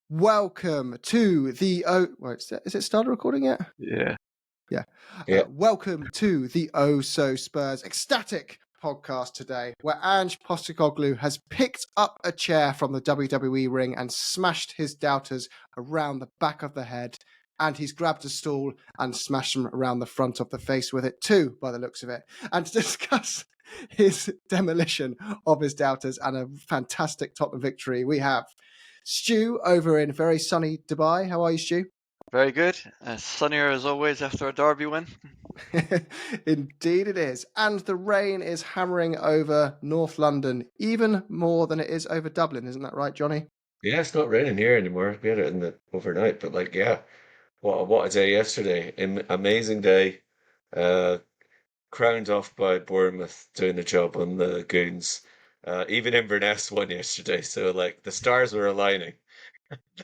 Welcome to the is it started recording yet? Yeah. Welcome to the Oh So Spurs ecstatic podcast today, where Ange Postecoglou has picked up a chair from the WWE ring and smashed his doubters around the back of the head, and he's grabbed a stool and smashed them around the front of the face with it too, by the looks of it. And to discuss his demolition of his doubters and a fantastic Tottenham victory, we have Stu over in very sunny Dubai. How are you, Stu? Very good. Sunnier as always after a derby win. Indeed it is. And the rain is hammering over North London even more than it is over Dublin. Isn't that right, Johnny? Yeah, it's not raining here anymore. We had it in the overnight, but what a day yesterday. Amazing day. Uh, Crowned off by Bournemouth doing the job on the Goons. Even Inverness won yesterday, so like the stars were aligning.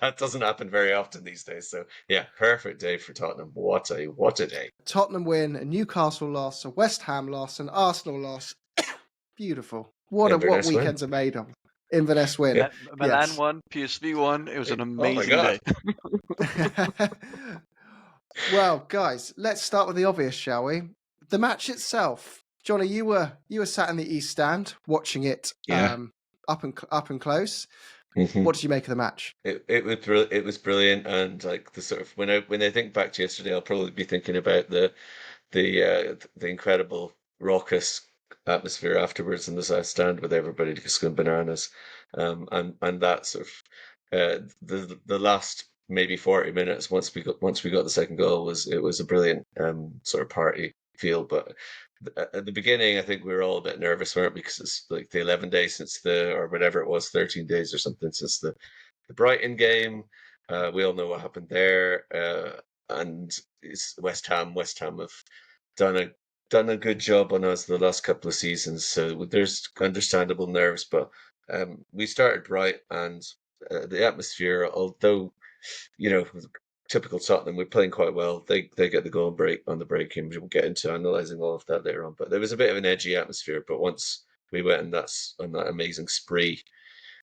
That doesn't happen very often these days. So yeah, perfect day for Tottenham. What a day. Tottenham win, a Newcastle loss, a West Ham loss, an Arsenal loss. Beautiful. What Inverness win. weekends are made of. Inverness win. Yeah, Milan Yes. won, PSV won. It was an Oh my amazing day. God. Well, guys, let's start with the obvious, shall we? The match itself. Johnny, you were sat in the East Stand watching it Yeah. up and close. Mhm. What did you make of the match? It was brilliant, and like the sort of when I think back to yesterday, I'll probably be thinking about the incredible raucous atmosphere afterwards in the South Stand with everybody just going bananas, and that sort of the last maybe 40 minutes once we got the second goal was a brilliant sort of party feel, but. At the beginning, I think we were all a bit nervous, weren't we? Because it's like the 11 days since or whatever it was, 13 days or something since the Brighton game. We all know what happened there, and it's West Ham. West Ham have done a good job on us the last couple of seasons, so there's understandable nerves. But we started right, and the atmosphere, although typical Tottenham, we're playing quite well. They get the goal and break on the break, and we'll get into analysing all of that later on. But there was a bit of an edgy atmosphere. But once we went on that amazing spree,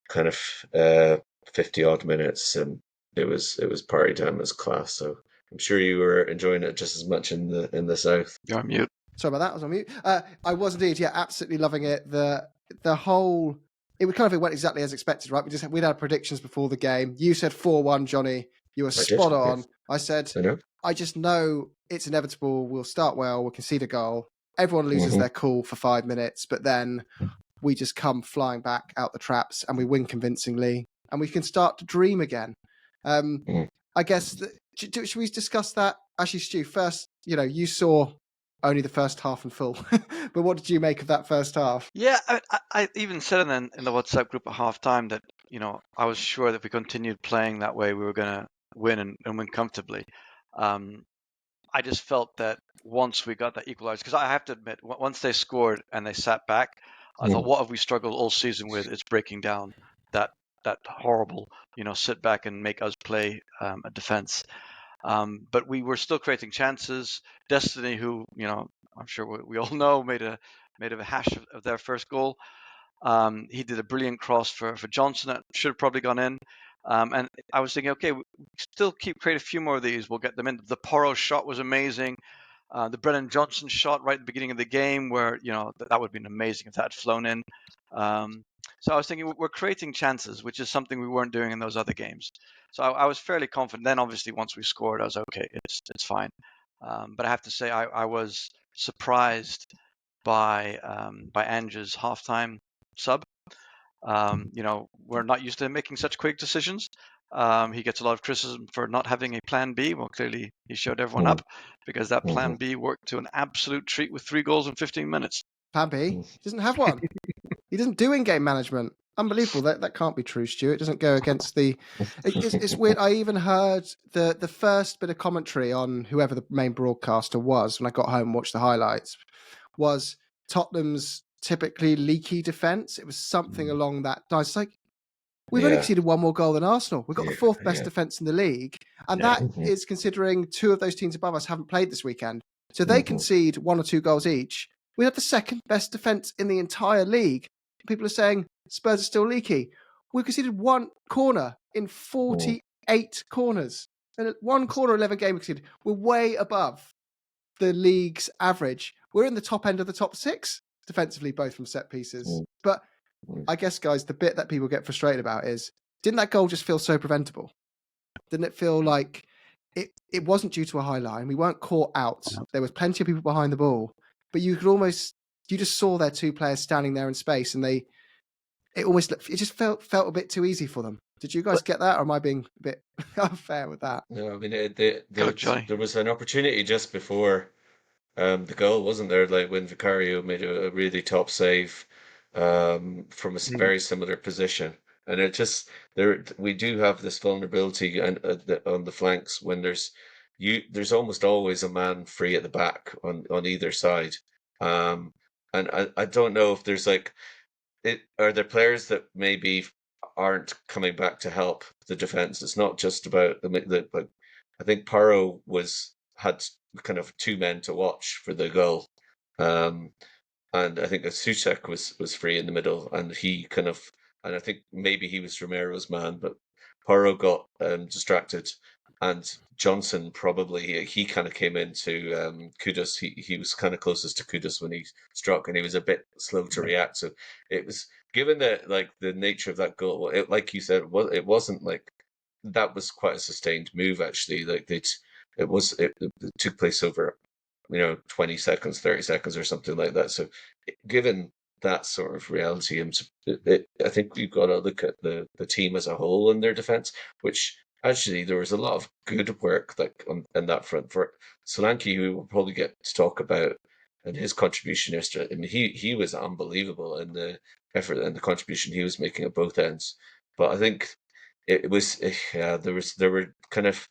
kind of 50 odd minutes, and it was party time. It was class. So I'm sure you were enjoying it just as much in the south. You're on mute. Sorry about that. I was on mute. I was indeed, yeah, absolutely loving it. The whole it went exactly as expected, right? We'd had predictions before the game. You said 4-1, Johnny. You were spot on. Yes. I said, I know. I just know it's inevitable. We'll start well. We'll concede a goal. Everyone loses their cool for 5 minutes, but then we just come flying back out the traps and we win convincingly, and we can start to dream again. I guess should we discuss that? Actually, Stu, first, you saw only the first half in full, but what did you make of that first half? Yeah, I even said in the WhatsApp group at halftime that I was sure that if we continued playing that way, we were going to win and win comfortably. I just felt that once we got that equalizer, because I have to admit, once they scored and they sat back, I thought, what have we struggled all season with? It's breaking down that horrible, sit back and make us play a defense. But we were still creating chances. Destiny, who I'm sure we all know, made a hash of their first goal. He did a brilliant cross for Johnson that should have probably gone in. And I was thinking, okay, we still create a few more of these. We'll get them in. The Porro shot was amazing. The Brennan Johnson shot right at the beginning of the game, where that would have been amazing if that had flown in. So I was thinking we're creating chances, which is something we weren't doing in those other games. So I was fairly confident. Then obviously once we scored, I was okay. It's fine. But I have to say I was surprised by Ange's halftime sub. We're not used to him making such quick decisions. He gets a lot of criticism for not having a plan B. Well, clearly he showed everyone up, because that plan B worked to an absolute treat with 3 goals in 15 minutes. Plan B? He doesn't have one. He doesn't do in-game management. Unbelievable. That can't be true, Stu. It doesn't go against the... It's weird. I even heard the first bit of commentary on whoever the main broadcaster was when I got home and watched the highlights was Tottenham's typically leaky defence. It was something along that line. It's like, we've only conceded 1 more goal than Arsenal. We've got the 4th best defence in the league. And that is considering 2 of those teams above us haven't played this weekend. So they concede 1 or 2 goals each. We have the 2nd best defence in the entire league. People are saying Spurs are still leaky. We've conceded 1 corner in 40 8 corners. And 1 corner 11 game conceded. We're way above the league's average. We're in the top end of the top 6 defensively, both from set pieces. But I guess, guys, the bit that people get frustrated about is, didn't that goal just feel so preventable? Didn't it feel like it wasn't due to a high line? We weren't caught out. There was plenty of people behind the ball, but you just saw their 2 players standing there in space, and it just felt a bit too easy for them. Did you guys get that, or am I being a bit unfair with that? No, I mean, Johnny. there was an opportunity just before the goal, wasn't there? Like when Vicario made a really top save from a very similar position, and it just we do have this vulnerability on the flanks when there's almost always a man free at the back on either side, and I don't know if there's like are there players that maybe aren't coming back to help the defense? It's not just about like I think Paro had kind of 2 men to watch for the goal. And I think Soucek was free in the middle, and I think maybe he was Romero's man, but Paro got distracted, and Johnson probably he kind of came into Kudus. He was kind of closest to Kudus when he struck, and he was a bit slow to react. So it was, given that like the nature of that goal, like you said, it wasn't like that was quite a sustained move actually. Like it took place over 20 seconds, 30 seconds or something like that. So given that sort of reality, I think we've got to look at the team as a whole in their defence, which actually there was a lot of good work like on that front. For Solanke, who we'll probably get to talk about, and his contribution yesterday, I mean, he was unbelievable in the effort and the contribution he was making at both ends. But I think there were kind of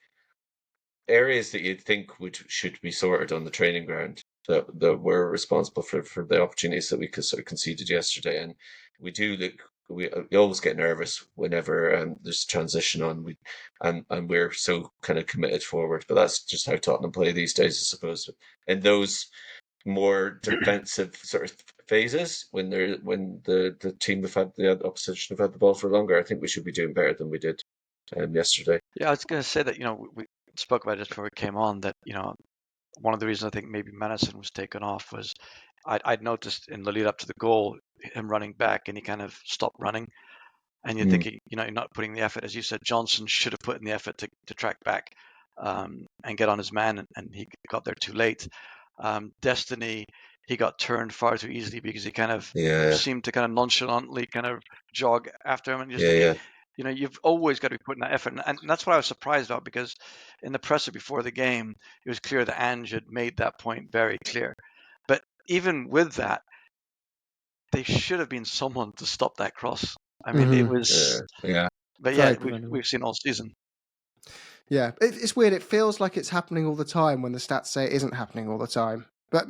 areas that you'd think should be sorted on the training ground that were responsible for the opportunities that we sort of conceded yesterday. And we always get nervous whenever there's a transition on, and we're so kind of committed forward. But that's just how Tottenham play these days, I suppose. In those more defensive sort of phases, when the team the opposition have had the ball for longer, I think we should be doing better than we did yesterday. Yeah, I was going to say that, we spoke about it just before we came on, that, one of the reasons I think maybe Madison was taken off was I'd noticed in the lead up to the goal, him running back, and he kind of stopped running. And you're thinking, you're not putting the effort. As you said, Johnson should have put in the effort to track back and get on his man, and he got there too late. Destiny, he got turned far too easily because he kind of seemed to kind of nonchalantly kind of jog after him, and just thinking, you've always got to be putting that effort. And that's what I was surprised about, because in the presser before the game, it was clear that Ange had made that point very clear. But even with that, they should have been someone to stop that cross. I mean, it was, but yeah, we've seen all season. Yeah, it's weird. It feels like it's happening all the time when the stats say it isn't happening all the time. But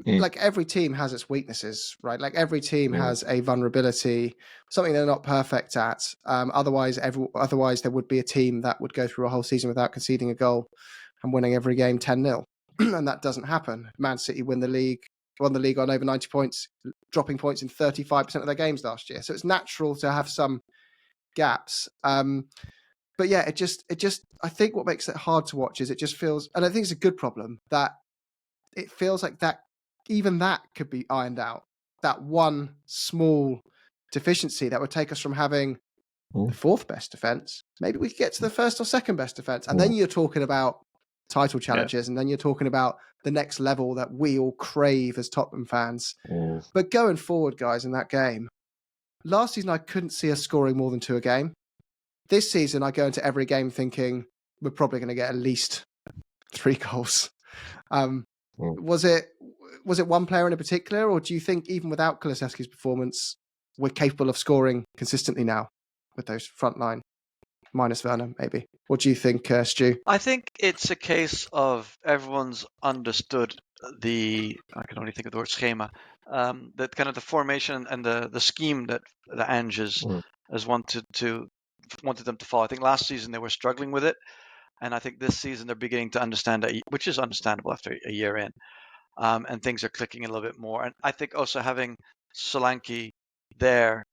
like every team has its weaknesses, right? Like every team has a vulnerability, something they're not perfect at. Otherwise there would be a team that would go through a whole season without conceding a goal and winning every game 10-0. And that doesn't happen. Man City won the league on over 90 points, dropping points in 35% of their games last year. So it's natural to have some gaps. But yeah, it just I think what makes it hard to watch is it just feels, and I think it's a good problem, that it feels like that even that could be ironed out. That one small deficiency that would take us from having the 4th best defense, maybe we could get to the 1st or 2nd best defense. And then you're talking about title challenges, and then you're talking about the next level that we all crave as Tottenham fans. But going forward, guys, in that game, last season I couldn't see us scoring more than 2 a game. This season I go into every game thinking we're probably going to get at least 3 goals. Was it one player in particular, or do you think even without Kulusevski's performance, we're capable of scoring consistently now with those front line, minus Werner, maybe? What do you think, Stu? I think it's a case of everyone's understood I can only think of the word schema, that kind of the formation and the scheme that Ange has wanted them to follow. I think last season they were struggling with it, and I think this season they're beginning to understand it, which is understandable after a year in. And things are clicking a little bit more. And I think also having Solanke there,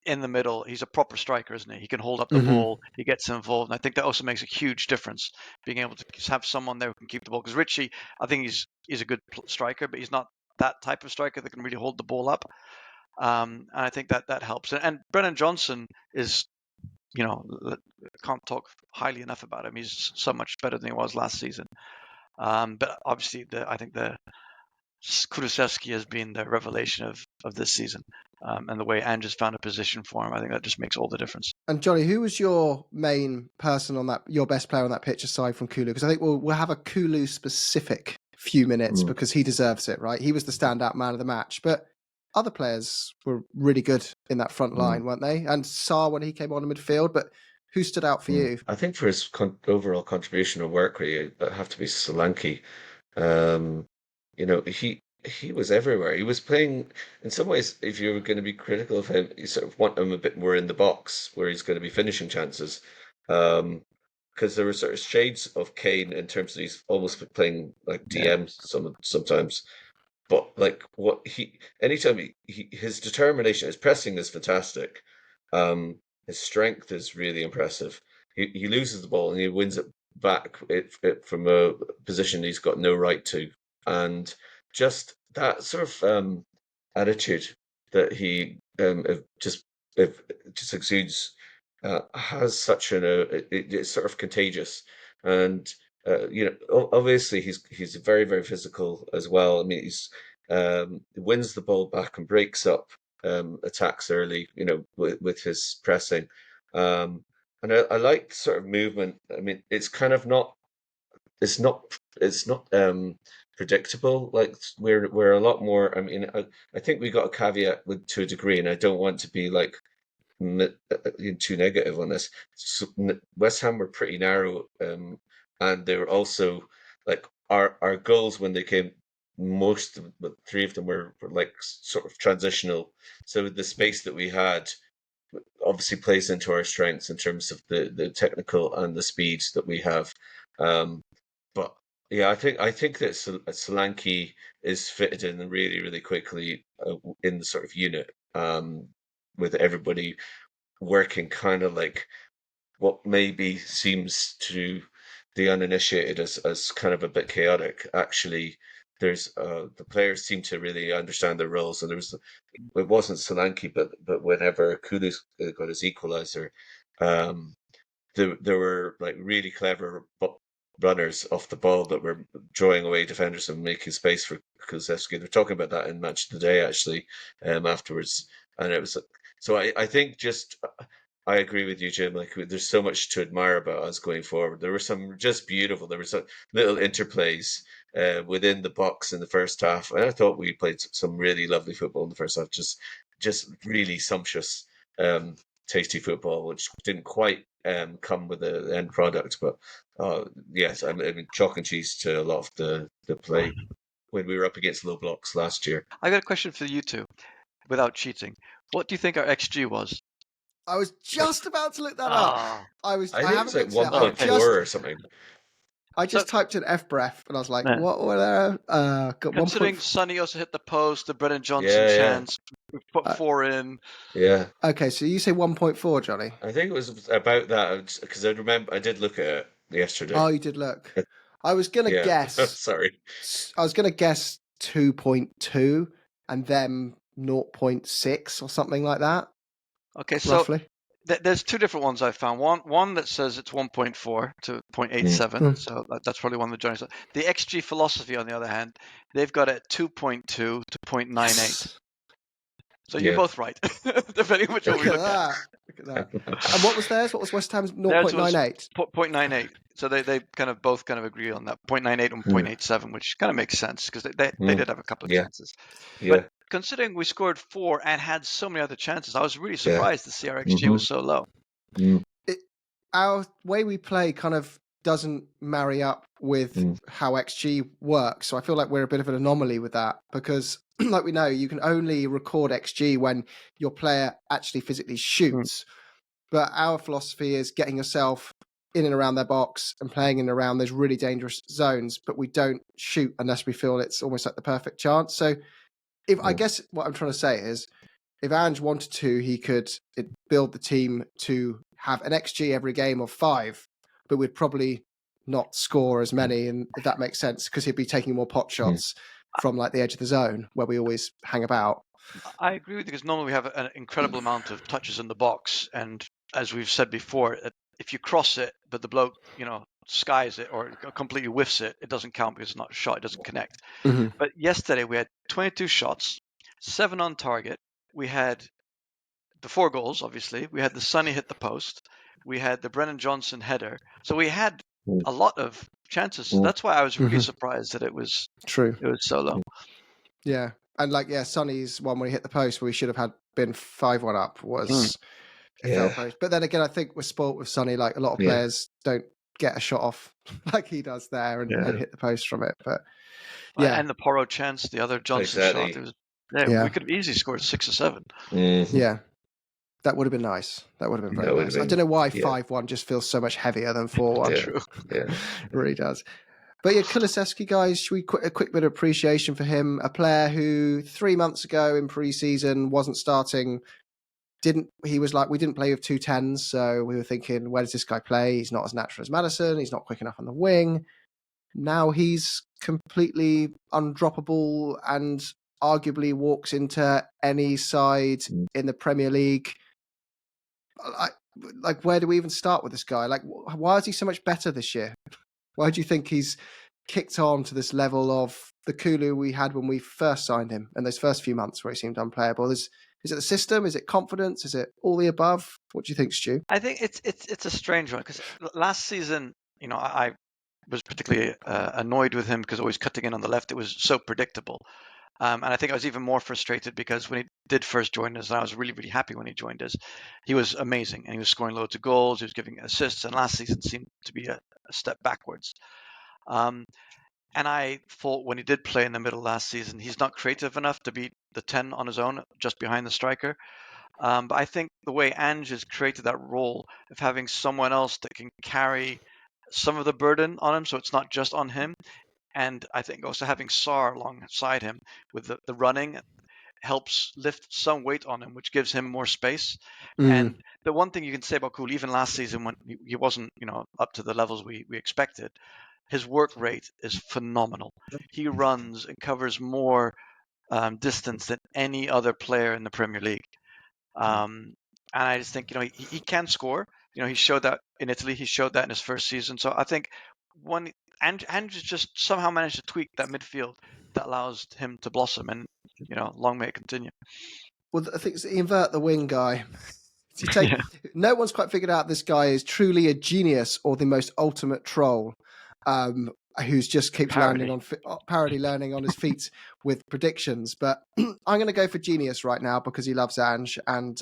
in the middle. He's a proper striker, isn't he? He can hold up the ball. He gets involved. And I think that also makes a huge difference, being able to have someone there who can keep the ball. Because Richie, I think he's a good striker, but he's not that type of striker that can really hold the ball up. And I think that helps. And Brennan Johnson is, can't talk highly enough about him. He's so much better than he was last season. But obviously, I think the Kulusevski has been the revelation of this season. And the way Andrew's found a position for him, I think that just makes all the difference. And Johnny, who was your main person on that, your best player on that pitch aside from Kulu? Because I think we'll have a Kulu specific few minutes because he deserves it, right? He was the standout man of the match, but other players were really good in that front line, weren't they? And Sarr when he came on in midfield, but who stood out for you? I think for his overall contribution of work, really, it'd have to be Solanke. He was everywhere. He was playing, in some ways, if you were going to be critical of him, you sort of want him a bit more in the box where he's going to be finishing chances. Because there were sort of shades of Kane in terms of he's almost playing like DM sometimes. But like anytime his determination, his pressing is fantastic. His strength is really impressive. He loses the ball and he wins it back from a position he's got no right to. And just that sort of attitude that he just exudes has such it's sort of contagious. And obviously he's very, very physical as well. I mean, he wins the ball back and breaks up attacks early, with his pressing. And I like sort of movement. I mean, it's kind of not predictable. Like we're a lot more. I mean, I think we got a caveat to a degree, and I don't want to be like too negative on this. So, West Ham were pretty narrow, and they were also like our goals when they came. Three of them were like sort of transitional. So the space that we had obviously plays into our strengths in terms of the technical and the speed that we have. But yeah, I think that Solanke is fitted in really, really quickly in the sort of unit, with everybody working kind of like what maybe seems to the uninitiated as kind of a bit chaotic. Actually, there's the players seem to really understand their roles, and it wasn't Solanke, but whenever Kudus got his equaliser, there were like really clever runners off the ball that were drawing away defenders and making space for Kulusevski. They're talking about that in Match of the Day actually, afterwards, and it was so. I think just. I agree with you, Jim. Like, there's so much to admire about us going forward. There were some just beautiful. There were some little interplays within the box in the first half, and I thought we played some really lovely football in the first half. Just really sumptuous, tasty football, which didn't quite come with the end product. But yes, I mean, chalk and cheese to a lot of the play when we were up against low blocks last year. I got a question for you two, without cheating. What do you think our XG was? I was just about to look that up. I think it's like 1.4 or something. I just typed in F breath and I was like, what were there? Considering Sonny also hit the post, the Brennan Johnson chance, we put 4 in. Yeah. Okay, so you say 1.4, Johnny? I think it was about that because I remember I did look at it yesterday. Oh, you did look. I was going to guess. Sorry. I was going to guess 2.2 and then 0.6 or something like that. Okay, so roughly. There's two different ones I found. One that says it's 1.4 to 0.87, so that's probably one that Johnny said. The XG philosophy, on the other hand, they've got it 2.2 to 0.98. Yes. So you're both right, depending on which one we look at. Look at that. And what was theirs? What was West Ham's 0.98? 0.98. So they both agree on that 0.98 and 0.87, which kind of makes sense because they did have a couple of chances. Yeah. But considering we scored 4 and had so many other chances, I was really surprised to see our XG was so low. Our way we play kind of doesn't marry up with how XG works. So I feel like we're a bit of an anomaly with that because, like we know, you can only record XG when your player actually physically shoots. But our philosophy is getting yourself in and around their box and playing in and around those really dangerous zones, but we don't shoot unless we feel it's almost like the perfect chance. So I guess what I'm trying to say is if Ange wanted to, he could build the team to have an XG every game of 5, but we'd probably not score as many, and if that makes sense, because he'd be taking more pot shots from like the edge of the zone where we always hang about. I agree with you, because normally we have an incredible amount of touches in the box, and as we've said before, if you cross it, but the bloke, skies it or completely whiffs it, it doesn't count because it's not a shot, it doesn't connect. Mm-hmm. But yesterday we had 22 shots, 7 on target. We had the 4 goals, obviously. We had the Sonny hit the post. We had the Brennan Johnson header. So we had a lot of chances. So that's why I was really surprised that it was True. It was so low. Yeah. And Sonny's one where he hit the post where we should have been 5-1 up was it felt very. But then again, I think we're spoilt with Sonny. Like a lot of players don't get a shot off like he does there and hit the post from it. But yeah, and the Porro chance, the other Johnson shot. It was we could have easily scored 6 or 7. Yeah, that would have been nice. That would have been very nice. I don't know why 5-1 just feels so much heavier than 4-1. True. It really does. But Kulusevski, guys, should we a quick bit of appreciation for him? A player who 3 months ago in pre-season wasn't starting. He was like, we didn't play with 2 10s, so we were thinking, where does this guy play? He's not as natural as Maddison. He's not quick enough on the wing. Now he's completely undroppable and arguably walks into any side in the Premier League. Like, where do we even start with this guy? Like, why is he so much better this year? Why do you think he's kicked on to this level of the Kulu we had when we first signed him and those first few months where he seemed unplayable? Is it the system? Is it confidence? Is it all the above? What do you think, Stu? I think it's a strange one, because last season, I was particularly annoyed with him because always cutting in on the left. It was so predictable. And I think I was even more frustrated because when he did first join us, and I was really, really happy when he joined us, he was amazing and he was scoring loads of goals. He was giving assists, and last season seemed to be a step backwards. And I thought when he did play in the middle last season, he's not creative enough to beat the 10 on his own, just behind the striker. But I think the way Ange has created that role of having someone else that can carry some of the burden on him, so it's not just on him. And I think also having Sarr alongside him with the running helps lift some weight on him, which gives him more space. And the one thing you can say about Kulu, even last season when he wasn't, up to the levels we expected, his work rate is phenomenal. He runs and covers more distance than any other player in the Premier League. And I just think, he can score. He showed that in Italy. He showed that in his first season. So I think Andrew just somehow managed to tweak that midfield that allows him to blossom, and long may it continue. Well, I think it's the invert the wing guy. No one's quite figured out this guy is truly a genius or the most ultimate troll, who's just keeps landing on his feet with predictions. But I'm going to go for genius right now because he loves Ange and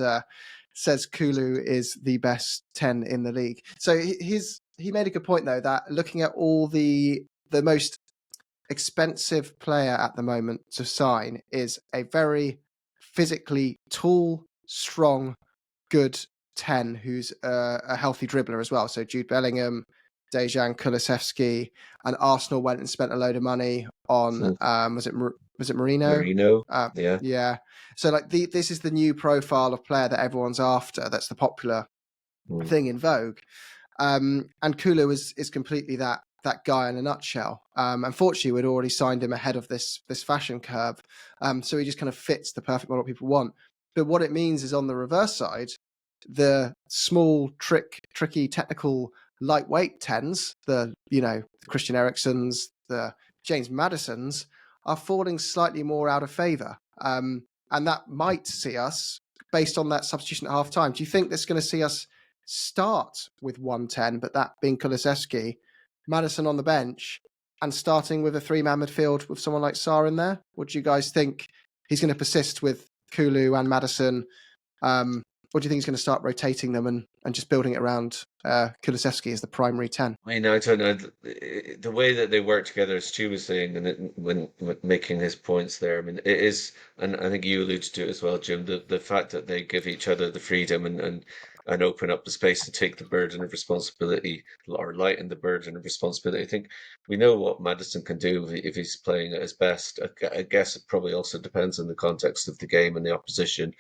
says Kulu is the best 10 in the league. So he made a good point, though, that looking at all the most expensive player at the moment to sign is a very physically tall, strong, good 10 who's a healthy dribbler as well. So Jude Bellingham, Dejan Kulusevski, and Arsenal went and spent a load of money on was it Marino? Yeah. So this is the new profile of player that everyone's after. That's the popular thing in vogue. And Kulu is completely that guy in a nutshell. Unfortunately, we'd already signed him ahead of this fashion curve, so he just kind of fits the perfect model people want. But what it means is on the reverse side, the small, tricky, technical, lightweight 10s, the Christian Eriksen's, the James Maddison's, are falling slightly more out of favour. And that might see us, based on that substitution at half time. Do you think that's going to see us start with 110, but that being Kulusevski, Maddison on the bench, and starting with a 3-man midfield with someone like Sarr in there? What do you guys think? He's going to persist with Kulu and Maddison? What do you think he's going to start rotating them and just building it around Kulusevski as the primary 10? I don't know. The way that they work together, as Stu was saying, and when making his points there, I mean, it is, and I think you alluded to it as well, Jim, the fact that they give each other the freedom and and open up the space and take the burden of responsibility or lighten the burden of responsibility. I think we know what Maddison can do if he's playing at his best. I guess it probably also depends on the context of the game and the opposition.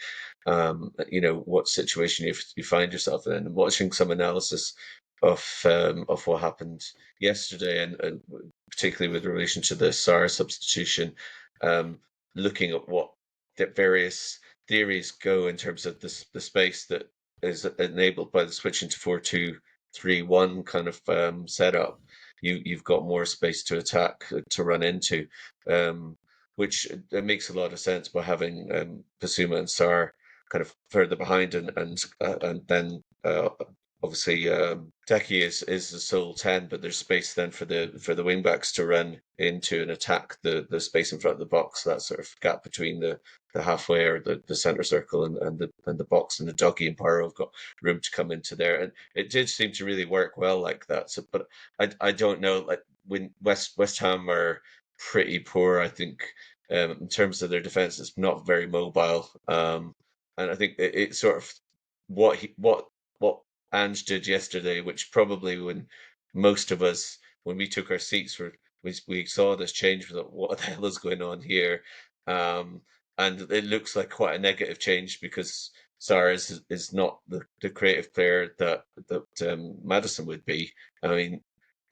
What situation you find yourself in. And watching some analysis of what happened yesterday, and particularly with relation to the Sarr substitution, looking at what the various theories go in terms of the space that is enabled by the switching to 4-2-3-1 kind of setup. You've got more space to attack, to run into, which it makes a lot of sense by having Basuma and Sarr kind of further behind, and then obviously Deki is the sole 10, but there's space then for the wing backs to run into and attack the space in front of the box, that sort of gap between the halfway or the centre circle and the box, and the Doggy and Barrow have got room to come into there, and it did seem to really work well like that. So, but I don't know, like when West Ham are pretty poor, I think, in terms of their defence, it's not very mobile, and I think it sort of what Ange did yesterday, which probably when most of us, when we took our seats, we saw this change. We thought, what the hell is going on here? And it looks like quite a negative change, because Sarr is not the creative player that Maddison would be. I mean,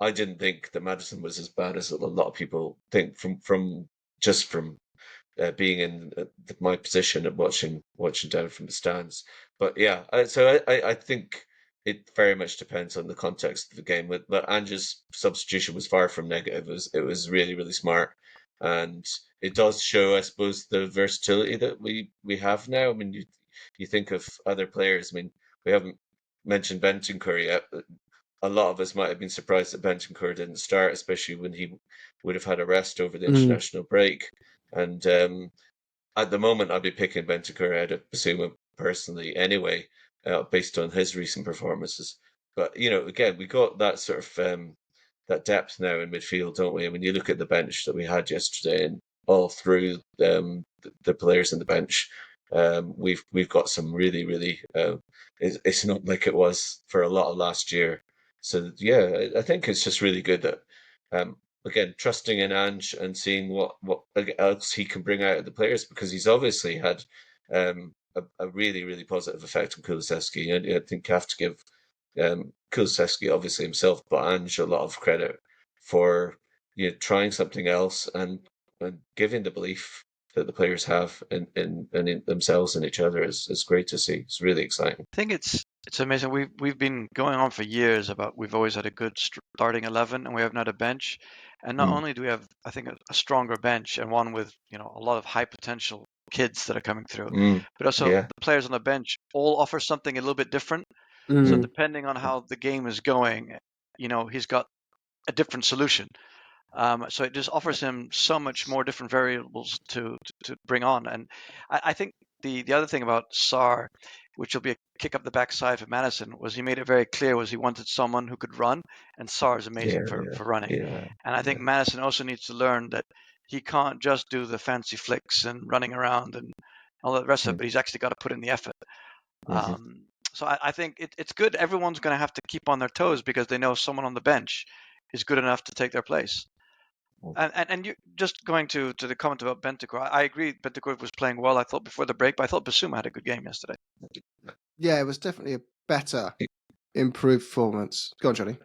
I didn't think that Maddison was as bad as a lot of people think from being in my position and watching down from the stands. But yeah, I think it very much depends on the context of the game. But Ange's substitution was far from negative. It was really, really smart, and it does show, I suppose, the versatility that we have now. I mean, you think of other players. I mean, we haven't mentioned Bentancur yet. But a lot of us might have been surprised that Bentancur didn't start, especially when he would have had a rest over the international break. And at the moment, I'd be picking Bentancur ahead of Basuma personally, anyway, based on his recent performances. But again, we got that sort of that depth now in midfield, don't we? I mean, you look at the bench that we had yesterday, and all through the players in the bench, we've got some really, really. It's not like it was for a lot of last year. So yeah, I think it's just really good that again, trusting in Ange and seeing what else he can bring out of the players, because he's obviously had a really, really positive effect on Kulusevski. And I think you have to give Kulusevski, obviously himself, but Ange a lot of credit for trying something else, and giving the belief that the players have in themselves and each other is great to see. It's really exciting. I think it's amazing. We've been going on for years about we've always had a good starting 11, and we haven't had a bench. And not only do we have, I think, a stronger bench, and one with a lot of high potential kids that are coming through, but also Yeah. the players on the bench all offer something a little bit different. So depending on how the game is going, he's got a different solution. So it just offers him so much more different variables to bring on. And I think the other thing about Sarr, which will be a kick up the backside for Madison, was he made it very clear was he wanted someone who could run, and Sarr is amazing for running. Yeah. And I think Madison also needs to learn that he can't just do the fancy flicks and running around and all the rest of it, but he's actually got to put in the effort. So I think it's good. Everyone's going to have to keep on their toes, because they know someone on the bench is good enough to take their place. And you just going to the comment about Bentancur, I agree. Bentancur was playing well, I thought, before the break, but I thought Basuma had a good game yesterday. Yeah, it was definitely a better, improved performance. Go on, Johnny.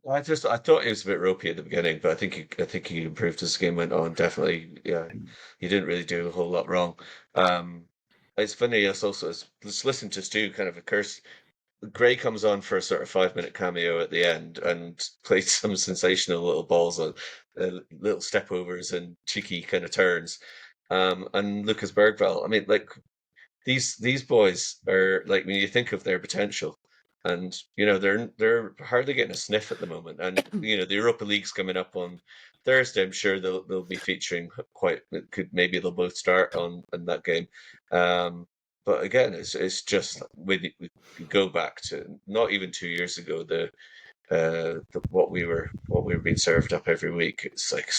I thought he was a bit ropey at the beginning, but I think he improved as the game went on. Definitely, yeah, he didn't really do a whole lot wrong. It's funny. It's also just listen to Stu kind of a curse. Gray comes on for a sort of 5-minute cameo at the end and plays some sensational little balls on little step overs and cheeky kind of turns. And Lucas Bergvall, I mean, like these boys are like, when you think of their potential, and they're hardly getting a sniff at the moment. And the Europa League's coming up on Thursday. I'm sure they'll be featuring maybe they'll both start on in that game. But again, it's just when we go back to not even 2 years ago, what we were being served up every week. It's like,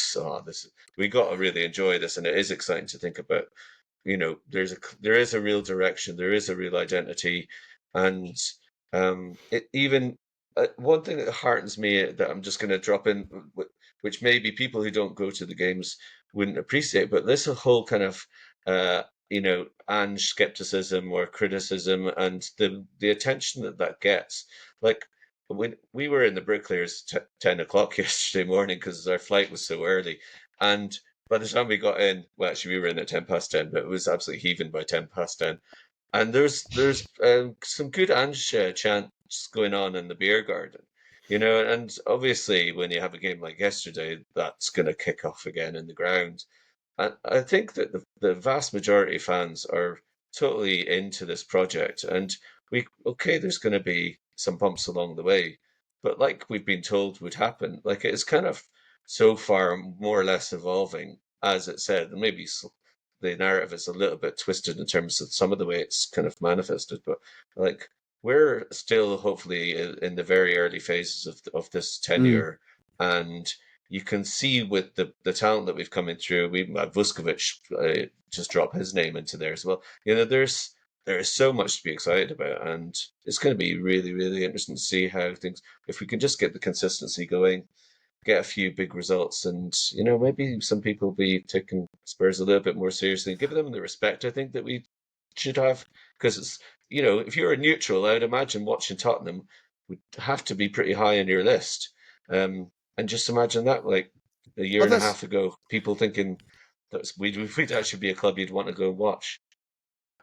we got to really enjoy this, and it is exciting to think about. There is a real direction, there is a real identity, and One thing that heartens me that I'm just going to drop in, which maybe people who don't go to the games wouldn't appreciate, but this whole kind of Ange skepticism or criticism and the attention that gets. Like when we were in the Bricklayers 10 o'clock yesterday morning because our flight was so early, and by the time we got in, well, actually we were in at 10 past 10, but it was absolutely heaving by 10 past 10. And there's some good Ange chants going on in the beer garden, and obviously when you have a game like yesterday, that's going to kick off again in the ground. And I think that the vast majority of fans are totally into this project. And there's going to be some bumps along the way, but like we've been told would happen, like it's kind of so far more or less evolving as it said. And maybe the narrative is a little bit twisted in terms of some of the way it's kind of manifested, but like we're still hopefully in the very early phases of this tenure, and you can see with the talent that we've coming through. We Vuskovic just drop his name into there as well. There is so much to be excited about, and it's going to be really, really interesting to see how things. If we can just get the consistency going, get a few big results, and maybe some people will be taking Spurs a little bit more seriously, give them the respect I think that we should have, because it's if you're a neutral, I would imagine watching Tottenham would have to be pretty high on your list. And just imagine that, like a year and a half ago, people thinking that we'd actually be a club you'd want to go and watch.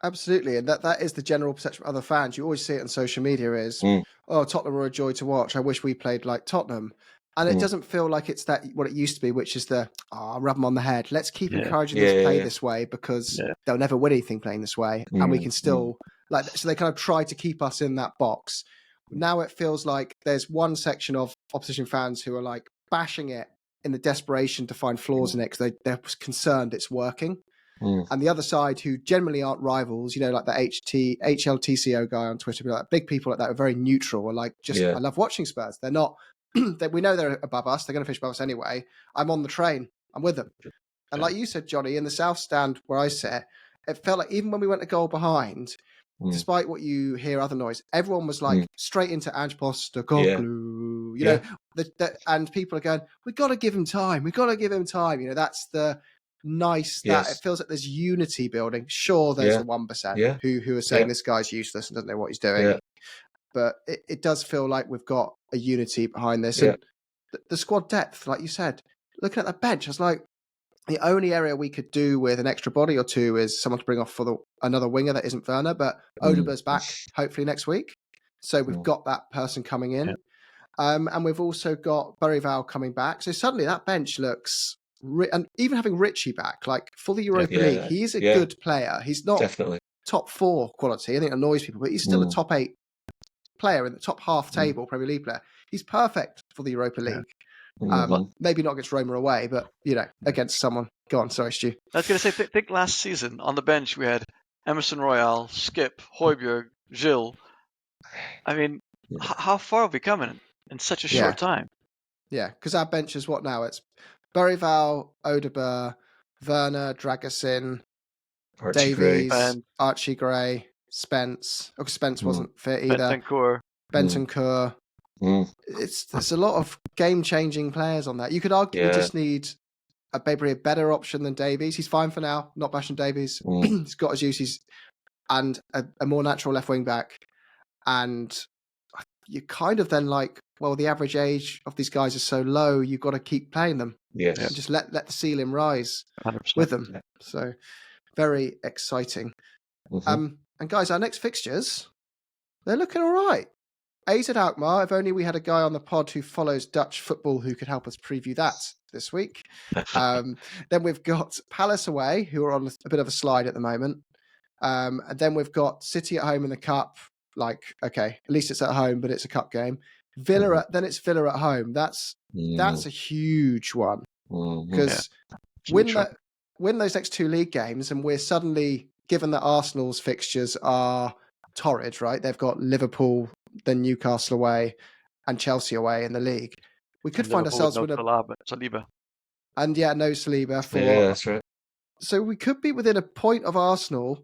Absolutely, and that is the general perception of other fans. You always see it on social media is, oh, Tottenham are a joy to watch. I wish we played like Tottenham. And it doesn't feel like it's that what it used to be, which is rub them on the head. Let's keep encouraging them to play this way because they'll never win anything playing this way. And we can still, so they kind of try to keep us in that box. Now it feels like there's one section of opposition fans who are like bashing it in the desperation to find flaws in it because they're concerned it's working. And the other side, who generally aren't rivals, like the HLTCO guy on Twitter, like big people like that are very neutral, are like, I love watching Spurs. They're not, we know they're above us. They're going to finish above us anyway. I'm on the train. I'm with them. And like you said, Johnny, in the South Stand where I sit, it felt like even when we went a goal behind, despite what you hear other noise, everyone was like straight into Ange Postecoglou, and people are going, we've got to give him time. We've got to give him time. That's the nice that it feels like there's unity building. Sure, there's the 1% who are saying this guy's useless and doesn't know what he's doing. But it does feel like we've got a unity behind this. And the squad depth, like you said, looking at the bench, I was like, the only area we could do with an extra body or two is someone to bring off for another winger that isn't Werner, but Odeber's back hopefully next week. So we've got that person coming in. And we've also got Burival coming back. So suddenly that bench looks... and even having Richie back, like for the Europa League, he's a good player. He's not top 4 quality. I think it annoys people, but he's still a top 8 player in the top half table Premier League player. He's perfect for the Europa League. Maybe not against Roma away, but against someone. Go on, sorry, Stu. I was going to say, think last season on the bench we had Emerson Royal, Skip, Højbjerg, Gilles. I mean, how far have we come in such a short time? Yeah, because our bench is what now? It's Burival, Odeber, Werner, Dragusin, Davies, Archie Gray, Spence. Oh, Spence wasn't fit either. Bentancur. There's a lot of game-changing players on that. You could argue we just need a better option than Davies. He's fine for now. Not bashing Davies. He's got his uses, and a more natural left wing back. And you kind of then like, well, the average age of these guys is so low, you've got to keep playing them. Yes. And just let the ceiling rise 100%. With them. So very exciting. And guys, our next fixtures, they're looking all right. AZ Alkmaar, if only we had a guy on the pod who follows Dutch football who could help us preview that this week. Then we've got Palace away, who are on a bit of a slide at the moment. And then we've got City at home in the Cup. Like, okay, at least it's at home, but it's a cup game. Villa, then it's Villa at home. That's a huge one because win those next 2 league games, and we're suddenly, given that Arsenal's fixtures are torrid, right? They've got Liverpool, then Newcastle away, and Chelsea away in the league. We could find ourselves with Saliba. And no Saliba that's right. So we could be within a point of Arsenal.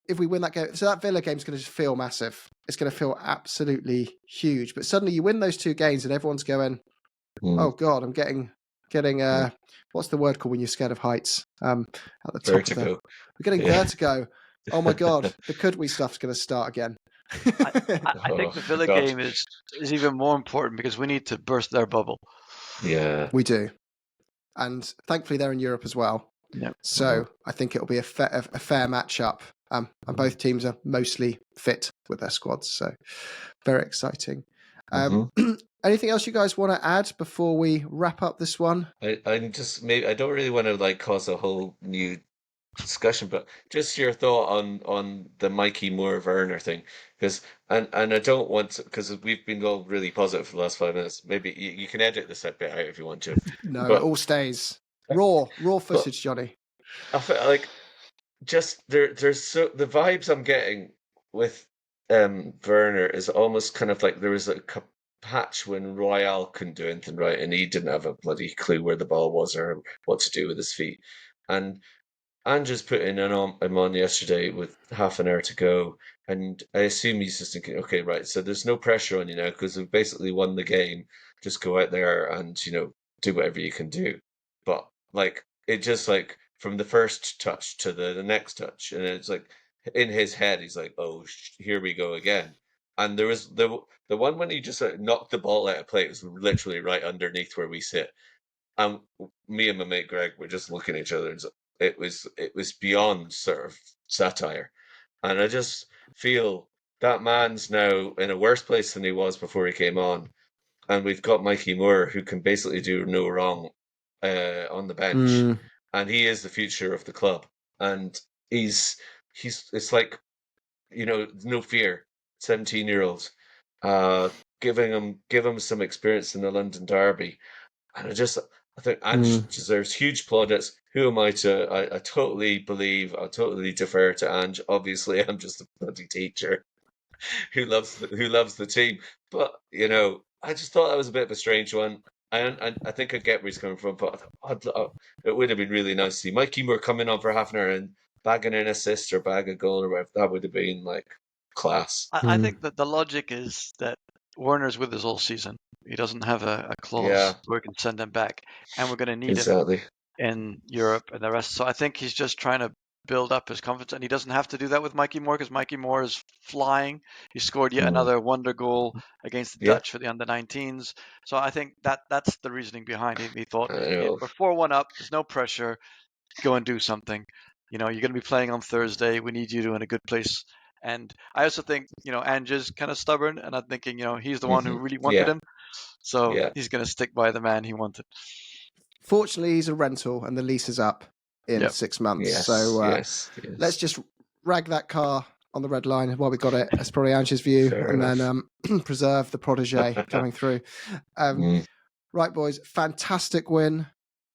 if we win that game, so that Villa game is going to just feel massive. It's going to feel absolutely huge. But suddenly you win those 2 games and everyone's going, oh God, I'm getting what's the word called when you're scared of heights? At the top Vertigo. we're getting vertigo. Oh my God, the could we stuff's going to start again. I think the Villa game is even more important because we need to burst their bubble. Yeah, we do, and thankfully they're in Europe as well. Yeah. So I think it'll be a fair matchup. And both teams are mostly fit with their squads, so very exciting. Anything else you guys want to add before we wrap up this one? I don't really want to like cause a whole new discussion, but just your thought on the Mikey Moore Werner thing, because and I don't want to, because we've been all really positive for the last 5 minutes. Maybe you can edit this bit out if you want to. No, but it all stays raw footage, Johnny. I feel like just there's so the vibes I'm getting with Werner is almost kind of like there was a patch when Royale couldn't do anything right and he didn't have a bloody clue where the ball was or what to do with his feet. And Andrew's put in him on yesterday with half an hour to go, and I assume he's just thinking, okay, right, so there's no pressure on you now because we've basically won the game. Just go out there and do whatever you can do. But like it just like from the first touch to the next touch, and it's like in his head he's like, oh, here we go again. And there was the one when he just knocked the ball out of play. It was literally right underneath where we sit. And me and my mate Greg were just looking at each other. And it was beyond sort of satire, and I just feel that man's now in a worse place than he was before he came on, and we've got Mikey Moore who can basically do no wrong on the bench, and he is the future of the club, and he's it's like no fear, 17-year-old, give him some experience in the London derby. And I think Ange deserves huge plaudits. Who am I to? I totally believe. I totally defer to Ange. Obviously, I'm just a bloody teacher who loves the team. But I just thought that was a bit of a strange one. I think I get where he's coming from, but it would have been really nice to see Mikey Moore coming on for half an hour and bagging an assist or bag a goal or whatever. That would have been like class. I think that the logic is that Werner's with us all season. He doesn't have a clause where we can send him back, and we're going to need him in Europe and the rest. So I think he's just trying to build up his confidence, and he doesn't have to do that with Mikey Moore because Mikey Moore is flying. He scored yet another wonder goal against the Dutch for the under-19s. So I think that's the reasoning behind it. He thought, we're 4-1 up. There's no pressure. Go and do something. You're going to be playing on Thursday. We need you to in a good place. And I also think, Ange is kind of stubborn, and I'm thinking, he's the one who really wanted him. So he's going to stick by the man he wanted. Fortunately, he's a rental and the lease is up in 6 months. Yes, so yes. Let's just rag that car on the red line while we got it. That's probably Ange's view. Fair and enough. then preserve the protege coming through. Right, boys. Fantastic win.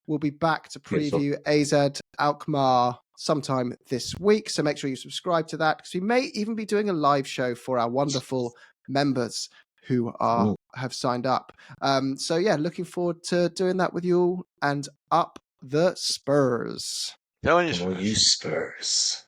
We'll be back to preview AZ Alkmaar sometime this week. So make sure you subscribe to that because we may even be doing a live show for our wonderful members who have signed up. So yeah, looking forward to doing that with you all, and up the Spurs. Go on, you Spurs.